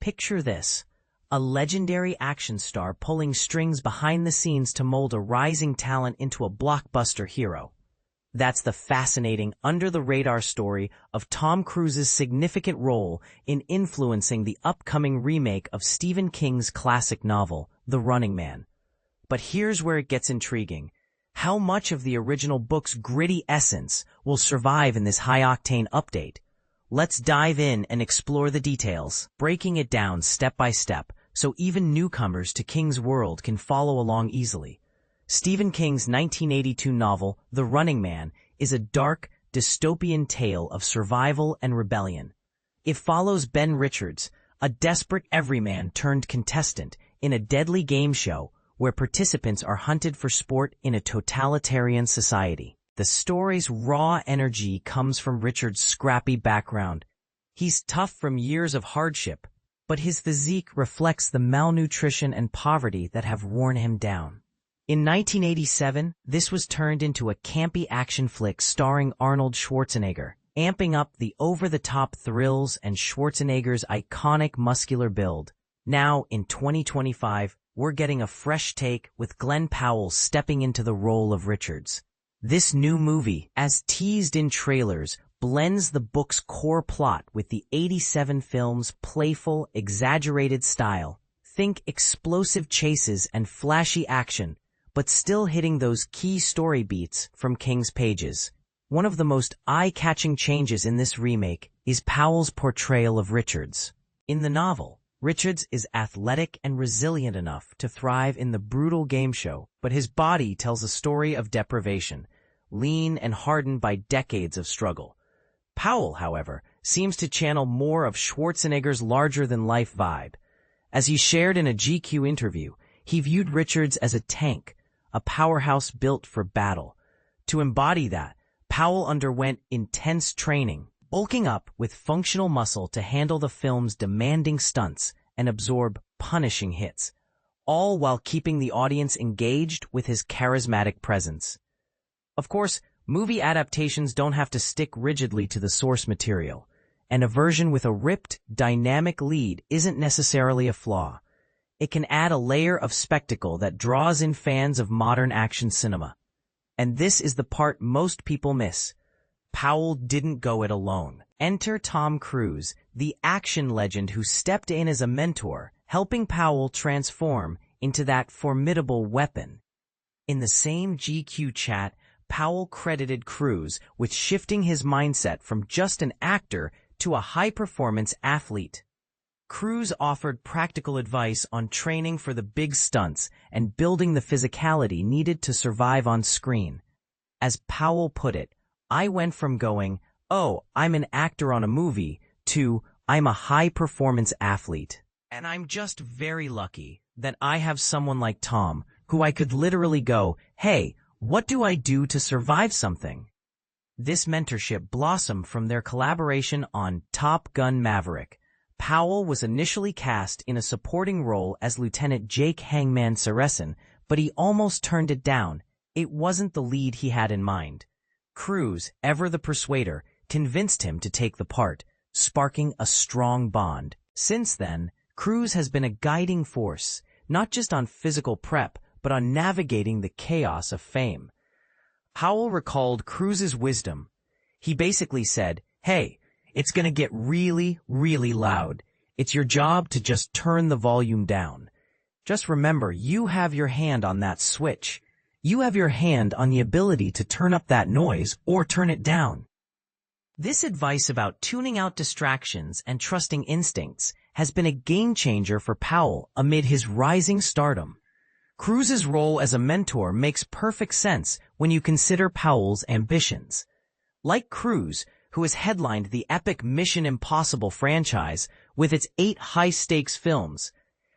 Picture this: a legendary action star pulling strings behind the scenes to mold a rising talent into a blockbuster hero. That's the fascinating, under-the-radar story of Tom Cruise's significant role in influencing the upcoming remake of Stephen King's classic novel, The Running Man. But here's where it gets intriguing. How much of the original book's gritty essence will survive in this high-octane update? Let's dive in and explore the details, breaking it down step by step, so even newcomers to King's world can follow along easily. Stephen King's 1982 novel, The Running Man, is a dark, dystopian tale of survival and rebellion. It follows Ben Richards, a desperate everyman turned contestant in a deadly game show where participants are hunted for sport in a totalitarian society. The story's raw energy comes from Richard's scrappy background. He's tough from years of hardship, but his physique reflects the malnutrition and poverty that have worn him down. In 1987, this was turned into a campy action flick starring Arnold Schwarzenegger, amping up the over-the-top thrills and Schwarzenegger's iconic muscular build. Now, in 2025, we're getting a fresh take with Glen Powell stepping into the role of Richards. This new movie, as teased in trailers, blends the book's core plot with the 87 film's playful, exaggerated style. Think explosive chases and flashy action, but still hitting those key story beats from King's pages. One of the most eye-catching changes in this remake is Powell's portrayal of Richards. In the novel, Richards is athletic and resilient enough to thrive in the brutal game show, but his body tells a story of deprivation, lean and hardened by decades of struggle. Powell, however, seems to channel more of Schwarzenegger's larger-than-life vibe. As he shared in a GQ interview, he viewed Richards as a tank, a powerhouse built for battle. To embody that, Powell underwent intense training, bulking up with functional muscle to handle the film's demanding stunts and absorb punishing hits, all while keeping the audience engaged with his charismatic presence. Of course, movie adaptations don't have to stick rigidly to the source material, and a version with a ripped, dynamic lead isn't necessarily a flaw. It can add a layer of spectacle that draws in fans of modern action cinema. And this is the part most people miss. Powell didn't go it alone. Enter Tom Cruise, the action legend who stepped in as a mentor, helping Powell transform into that formidable weapon. In the same GQ chat, Powell credited Cruise with shifting his mindset from just an actor to a high-performance athlete. Cruise offered practical advice on training for the big stunts and building the physicality needed to survive on screen. As Powell put it, "I went from going, 'Oh, I'm an actor on a movie,' to 'I'm a high-performance athlete.' And I'm just very lucky that I have someone like Tom, who I could literally go, 'Hey, what do I do to survive something?'" This mentorship blossomed from their collaboration on Top Gun: Maverick. Powell was initially cast in a supporting role as Lieutenant Jake Hangman Sorensen, but he almost turned it down. It wasn't the lead he had in mind. Cruise, ever the persuader, convinced him to take the part, sparking a strong bond. Since then, Cruise has been a guiding force, not just on physical prep, but on navigating the chaos of fame. Powell recalled Cruise's wisdom. He basically said, "Hey, it's gonna get really, really loud. It's your job to just turn the volume down. Just remember, you have your hand on that switch. You have your hand on the ability to turn up that noise or turn it down." This advice about tuning out distractions and trusting instincts has been a game-changer for Powell amid his rising stardom. Cruise's role as a mentor makes perfect sense when you consider Powell's ambitions. Like Cruise, who has headlined the epic Mission Impossible franchise with its 8 high-stakes films,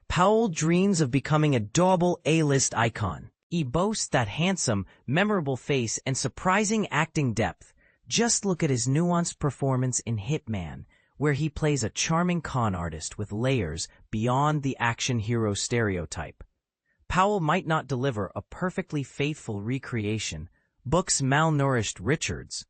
Powell dreams of becoming a double A-list icon. He boasts that handsome, memorable face and surprising acting depth. Just look at his nuanced performance in Hitman, where he plays a charming con artist with layers beyond the action hero stereotype. Powell might not deliver a perfectly faithful recreation, book's malnourished Richards,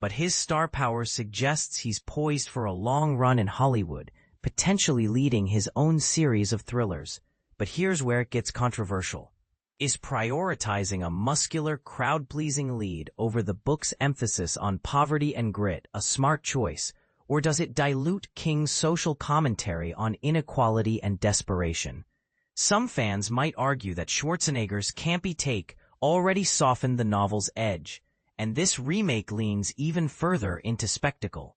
but his star power suggests he's poised for a long run in Hollywood, potentially leading his own series of thrillers. But here's where it gets controversial. Is prioritizing a muscular, crowd-pleasing lead over the book's emphasis on poverty and grit a smart choice, or does it dilute King's social commentary on inequality and desperation? Some fans might argue that Schwarzenegger's campy take already softened the novel's edge, and this remake leans even further into spectacle.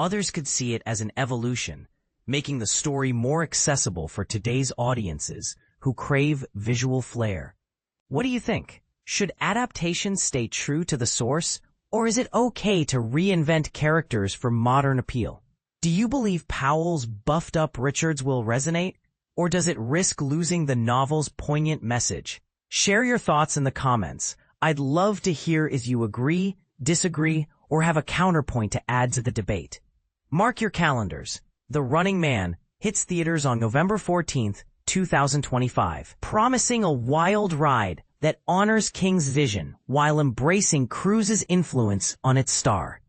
Others could see it as an evolution, making the story more accessible for today's audiences who crave visual flair. What do you think? Should adaptations stay true to the source, or is it okay to reinvent characters for modern appeal? Do you believe Powell's buffed-up Richards will resonate, or does it risk losing the novel's poignant message? Share your thoughts in the comments. I'd love to hear if you agree, disagree, or have a counterpoint to add to the debate. Mark your calendars. The Running Man hits theaters on November 14th, 2025, promising a wild ride that honors King's vision while embracing Cruise's influence on its star.